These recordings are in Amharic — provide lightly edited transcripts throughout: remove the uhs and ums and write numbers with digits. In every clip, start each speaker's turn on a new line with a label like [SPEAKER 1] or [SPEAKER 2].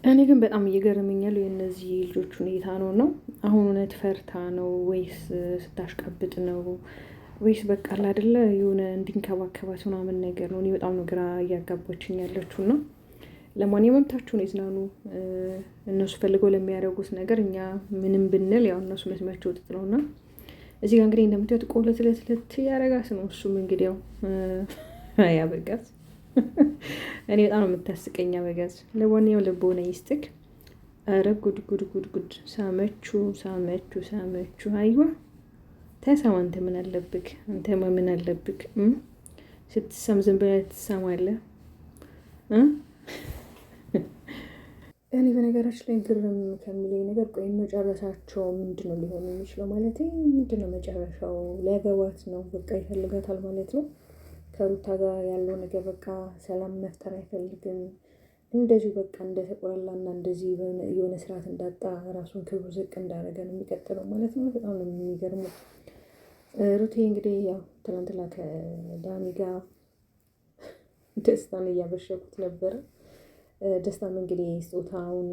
[SPEAKER 1] እኔ ግን በጣም እየገረመኛል የእነዚህ ልጆች ሁኔታ ነው። አሁን እውነት ፈርታ ነው ወይስ ስታሽቀብጥ ነው ወይስ በቃ አይደለ የሆነ እንዲንከባከባት ምናምን ነገር ነው። እኔ በጣም ነው ግራ እያጋባችኝ ያለችው እና ለማንኛውም መብታቸውን ይዝናኑ። እነሱ ፈልገው ለሚያደርጉት ነገር እኛ ምንም ብንል ያው እነሱ መስሚያቸው ጥጥ ነውና እዚህ ጋር እንግዲህ እንደምታዩት ቆለት ለት ያረጋት ነው። እሱም እንግዲህ ያው ያበጋት እኔ በጣም ነው የምታስቀኝ አበጋዝ። ለማንኛውም ልቦና ይስጥክ። ኧረ ጉድ ጉድ ጉድ ጉድ! ሳመቹ አይዋ ተሰማ። አንተ ምን አለብክ? አንተማ ምን አለብክ? ስትሰም ዝም ብለህ ትሰማለህ። እኔ በነገራችን ላይ ግርም ከሚለኝ ነገር ቆይ መጨረሻቸው ምንድን ነው ሊሆን የሚችለው? ማለት ምንድን ነው መጨረሻው? ሊያገባት ነው በቃ ይፈልጋታል ማለት ነው። ከሩታ ጋር ያለው ነገር በቃ ሰላም መፍጠር አይፈልግም። እንደዚሁ በቃ እንደተቆላላና እንደዚህ የሆነ ስርዓት እንዳጣ ራሱን ክብሩ ዝቅ እንዳደረገ ነው የሚቀጥለው ማለት ነው። በጣም ነው የሚገርመው። ሩቴ እንግዲህ ያው ትናንትና ከዳኒ ጋር ደስታን እያበሸኩት ነበረ። ደስታም እንግዲህ ስጦታውን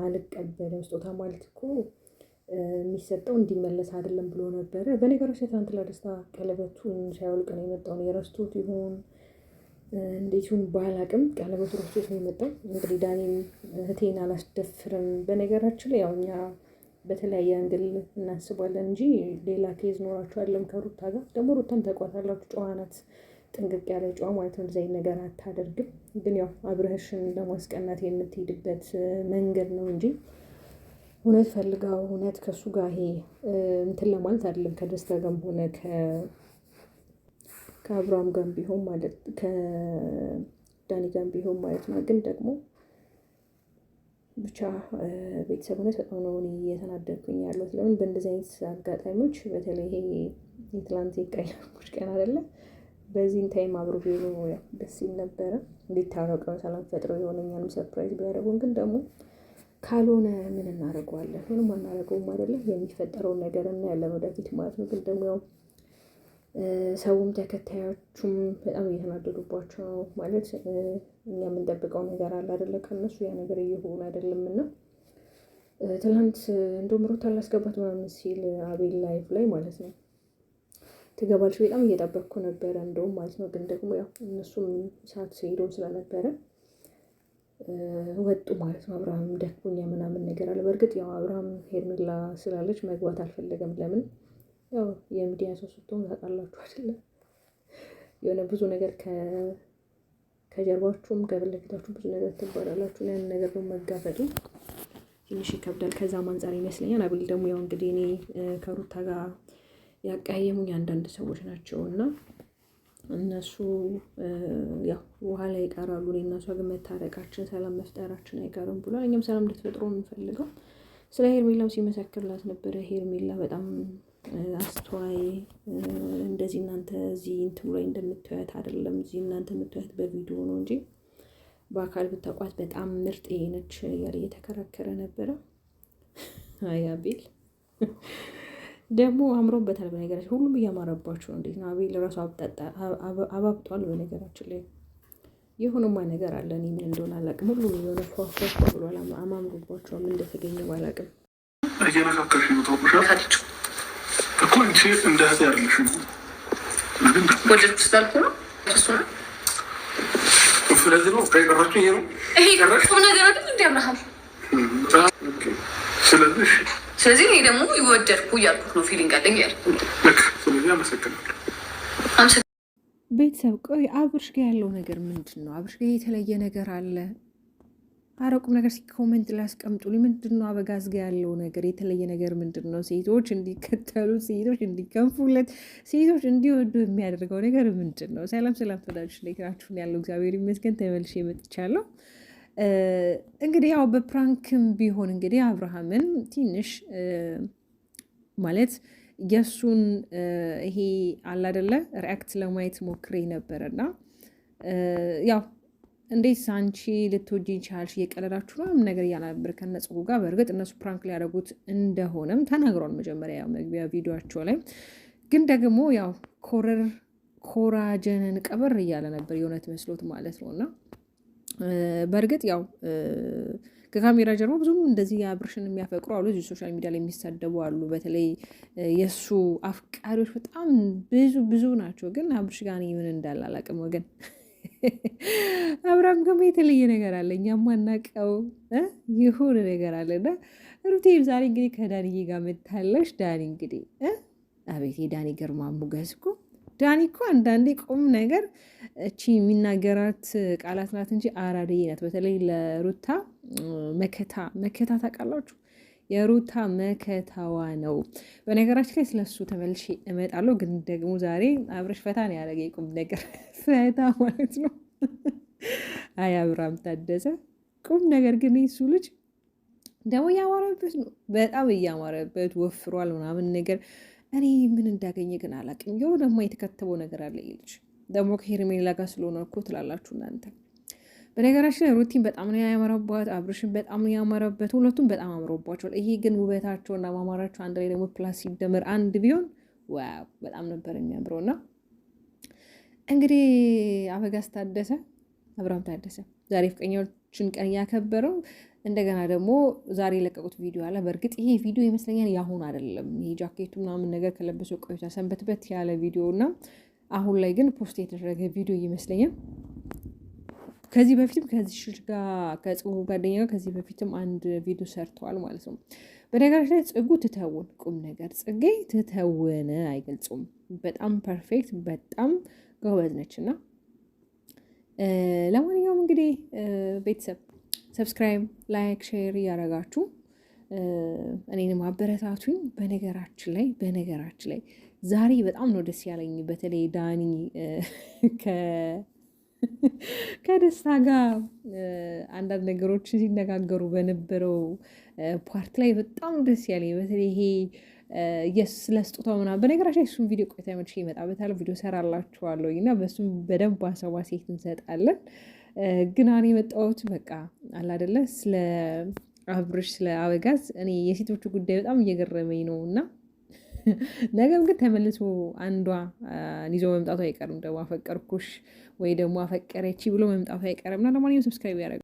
[SPEAKER 1] አልቀበልም፣ ስጦታ ማለት እኮ የሚሰጠው እንዲመለስ አይደለም ብሎ ነበረ። በነገሮች ትናንት ለደስታ ቀለበቱን ሳያወልቅ ነው የመጣው። የረስቶት ይሆን እንዴት ይሁን ባላቅም ቀለበቱ ረስቶት ነው የመጣው። እንግዲህ ዳኒም እህቴን አላስደፍርም። በነገራችን ላይ ያው እኛ በተለያየ አንግል እናስባለን እንጂ ሌላ ኬዝ ኖራችሁ አለም ከሩታ ጋር ደግሞ ሩታን ተቋታላችሁ። ጨዋ ናት፣ ጥንቅቅ ያለ ጨዋ ማለት ነው። እንደዚህ ነገር አታደርግም። ግን ያው አብረሽን ለማስቀናት የምትሄድበት መንገድ ነው እንጂ እውነት ፈልጋው እውነት ከእሱ ጋር ይሄ እንትን ለማለት አይደለም። ከደስታ ጋርም ሆነ ከአብርሃም ጋርም ቢሆን ማለት ከዳኒ ጋርም ቢሆን ማለት ነው። ግን ደግሞ ብቻ ቤተሰብ እውነት በጣም ነው እኔ እየተናደድኩኝ ያለሁት። ለምን በእንደዚህ አይነት አጋጣሚዎች በተለይ ይሄ የትላንት የቀያሞች ቀን አይደለ በዚህን ታይም አብሮ ቢሆኑ ደስ ይል ነበረ። እንዴት ታረቀው ሰላም ፈጥረው የሆነኛንም ሰርፕራይዝ ቢያደርጉን ግን ደግሞ ካልሆነ ምን እናደርገዋለን? ምንም አናደርገውም አይደለም። የሚፈጠረውን ነገር እናያለን ወደፊት ማለት ነው። ግን ደግሞ ያው ሰውም ተከታዮቹም በጣም እየተናደዱባቸው ነው ማለት እኛ የምንጠብቀው ነገር አለ አይደለ? ከእነሱ ያ ነገር እየሆኑ አይደለም። እና ትናንት እንደውም ሩታ ላስገባት ምናምን ሲል አቤል ላይፍ ላይ ማለት ነው ትገባለች በጣም እየጠበቅኩ ነበረ እንደውም ማለት ነው። ግን ደግሞ ያው እነሱም ሰዓት ሲሄዱም ስለነበረ ወጡ ማለት ነው። አብርሃም ደክሞኛ ምናምን ነገር አለ። በእርግጥ ያው አብርሃም ሄርሜላ ስላለች መግባት አልፈለገም። ለምን ያው የሚዲያ ሰው ስትሆን ታውቃላችሁ አይደለም? የሆነ ብዙ ነገር ከጀርባችሁም ከፊት ለፊታችሁ ብዙ ነገር ትባላላችሁ። ያንን ነገር ነው መጋፈጡ ትንሽ ይከብዳል። ከዛም አንጻር ይመስለኛል። አቤል ደግሞ ያው እንግዲህ እኔ ከሩታ ጋር ያቀያየሙኝ አንዳንድ ሰዎች ናቸው እና እነሱ ያው ውሃ ላይ ይቀራሉ። እኔ እና እሷ ግን መታረቃችን ሰላም መፍጠራችን አይቀርም ብሏል። እኛም ሰላም እንድትፈጥሮ የምንፈልገው ስለ ሄርሜላም ሲመሰክርላት ነበረ። ሄርሜላ በጣም አስተዋይ፣ እንደዚህ እናንተ እዚህ እንትኑ ላይ እንደምታዩት አይደለም። እዚህ እናንተ የምታዩት በቪዲዮ ነው እንጂ በአካል ብታውቋት በጣም ምርጥ ነች እያለ እየተከራከረ ነበረ። አይ አቤል ደግሞ አምሮበታል። በነገራችን ሁሉም እያማረባቸው ነው። እንዴት ነው አቤል ራሱ አባብጧል። በነገራችን ላይ የሆነማ ነገር አለ። እኔ ምን እንደሆነ አላውቅም። ሁሉም የሆነ ፏፏ ብሏል። አማምሮባቸው ምን እንደተገኘ ባላውቅም
[SPEAKER 2] እየነካከሽ ነው ታውቁሻል እኮ እንቺ እንደ እህት ያርልሽ ወደድኩ ስላልኩ ነው እሱ ነው። ስለዚህ ነው ቀራችሁ ይሄ ነው ይሄ ቀራችሁ ነገር አይደል እንዲያምናል። ስለዚህ እኔ ደግሞ ይወደድኩ እያልኩት ነው። ፊሊንግ አለኝ ያልኩት ልክ። ስለዚህ አመሰግናለሁ።
[SPEAKER 1] ቤተሰብ ቆይ አብርሽ ጋር ያለው ነገር ምንድን ነው? አብርሽ ጋር የተለየ ነገር አለ? አረቁም ነገር ሲኮሜንት ላይ አስቀምጡልኝ። ምንድን ነው አበጋዝ ጋር ያለው ነገር? የተለየ ነገር ምንድን ነው? ሴቶች እንዲከተሉት፣ ሴቶች እንዲከንፉለት፣ ሴቶች እንዲወዱ የሚያደርገው ነገር ምንድን ነው? ሰላም ተወዳጆች፣ እንዴት ናችሁ? ያለው እግዚአብሔር ይመስገን ተመልሼ መጥቻለሁ። እንግዲህ ያው በፕራንክም ቢሆን እንግዲህ አብርሃምን ትንሽ ማለት የእሱን ይሄ አለ አይደለ ሪአክት ለማየት ሞክሬ ነበረና ያው እንዴት አንቺ ልትወጂኝ ቻልሽ? እየቀለዳችሁ ነው ነገር እያለ ነበር ከነጽጉ ጋር። በእርግጥ እነሱ ፕራንክ ሊያደርጉት እንደሆነም ተናግሯል መጀመሪያ ያው መግቢያ ቪዲዮቸው ላይ። ግን ደግሞ ያው ኮራጀንን ቀበር እያለ ነበር የእውነት መስሎት ማለት ነው። እና በእርግጥ ያው ከካሜራ ጀርባ ብዙም እንደዚህ አብርሽን የሚያፈቅሩ አሉ፣ እዚህ ሶሻል ሚዲያ ላይ የሚሳደቡ አሉ። በተለይ የእሱ አፍቃሪዎች በጣም ብዙ ናቸው። ግን አብርሽ ጋር ምን እንዳለ አላውቅም ወገን። አብርሃም ደግሞ የተለየ ነገር አለ፣ እኛ ማናውቀው የሆነ ነገር አለና ሩቴ ዛሬ እንግዲህ ከዳኒዬ ጋር መታለች። ዳኒ እንግዲህ አቤት የዳኒ ግርማ ሞገስ እኮ ዳኒ እኮ አንዳንዴ ቁም ነገር እቺ የሚናገራት ቃላት ናት እንጂ አራድዬ ናት። በተለይ ለሩታ መከታ ታውቃላችሁ፣ የሩታ መከታዋ ነው። በነገራችን ላይ ስለሱ ተመልሼ እመጣለሁ። ግን ደግሞ ዛሬ አብረሽ ፈታ ነው ያደረገ ቁም ነገር ፈታ ማለት ነው። አይ አብርሃም ታደሰ ቁም ነገር ግን እሱ ልጅ ደግሞ እያማረበት ነው፣ በጣም እያማረበት ወፍሯል ምናምን ነገር። እኔ ምን እንዳገኘ ግን አላውቅም። ይኸው ደግሞ የተከተበው ነገር አለ ይልች ደግሞ ከሄርሜላ ጋር ስለሆነ እኮ ትላላችሁ እናንተ። በነገራችን ላይ ሩቲን በጣም ነው ያማረባት፣ አብርሽን በጣም ነው ያማረበት። ሁለቱም በጣም አምሮባቸዋል። ይሄ ግን ውበታቸውና ማማራቸው አንድ ላይ ደግሞ ፕላስ ሲደመር አንድ ቢሆን ዋው በጣም ነበር የሚያምረው። እና እንግዲህ አበጋዝ ታደሰ አብርሃም ታደሰ ዛሬ ፍቅረኞችን ቀን እያከበረው እንደገና ደግሞ ዛሬ የለቀቁት ቪዲዮ አለ። በእርግጥ ይሄ ቪዲዮ ይመስለኛል ያሁን አይደለም። ይሄ ጃኬቱ ምናምን ነገር ከለበሰው ቆይታ ሰንበትበት ያለ ቪዲዮ እና አሁን ላይ ግን ፖስት የተደረገ ቪዲዮ ይመስለኛል። ከዚህ በፊትም ከዚህ ጋር ከጽጉ ጓደኛ ጋር ከዚህ በፊትም አንድ ቪዲዮ ሰርተዋል ማለት ነው። በነገራችን ላይ ጽጉ ትተውን ቁም ነገር ጽጌ ትተውን አይገልጹም። በጣም ፐርፌክት በጣም ጎበዝ ነች። እና ለማንኛውም እንግዲህ ቤተሰብ ሰብስክራይብ፣ ላይክ፣ ሼር እያደረጋችሁ እኔንም አበረታቱኝ። በነገራችን ላይ ዛሬ በጣም ነው ደስ ያለኝ። በተለይ ዳኒ ከደስታ ጋር አንዳንድ ነገሮች ሲነጋገሩ በነበረው ፓርት ላይ በጣም ደስ ያለኝ። በተለይ ይሄ ስለ ስጦታው ምናምን በነገራችን ላይ እሱም ቪዲዮ ቆይታ መቼ ይመጣበታል ቪዲዮ ሰራላችኋለሁ እና በሱም በደንብ አሰባ ሴት እንሰጣለን። ግን እኔ የመጣሁት በቃ አላደለ ስለ አብርሽ ስለ አበጋዝ እኔ የሴቶቹ ጉዳይ በጣም እየገረመኝ ነው። እና ነገም ግን ተመልሶ አንዷ ይዞ መምጣቱ አይቀርም። ደግሞ አፈቀርኩሽ ወይ ደግሞ አፈቀረች ብሎ መምጣቱ አይቀርም። እና ለማንኛውም ሰብስክራይብ ያደረገ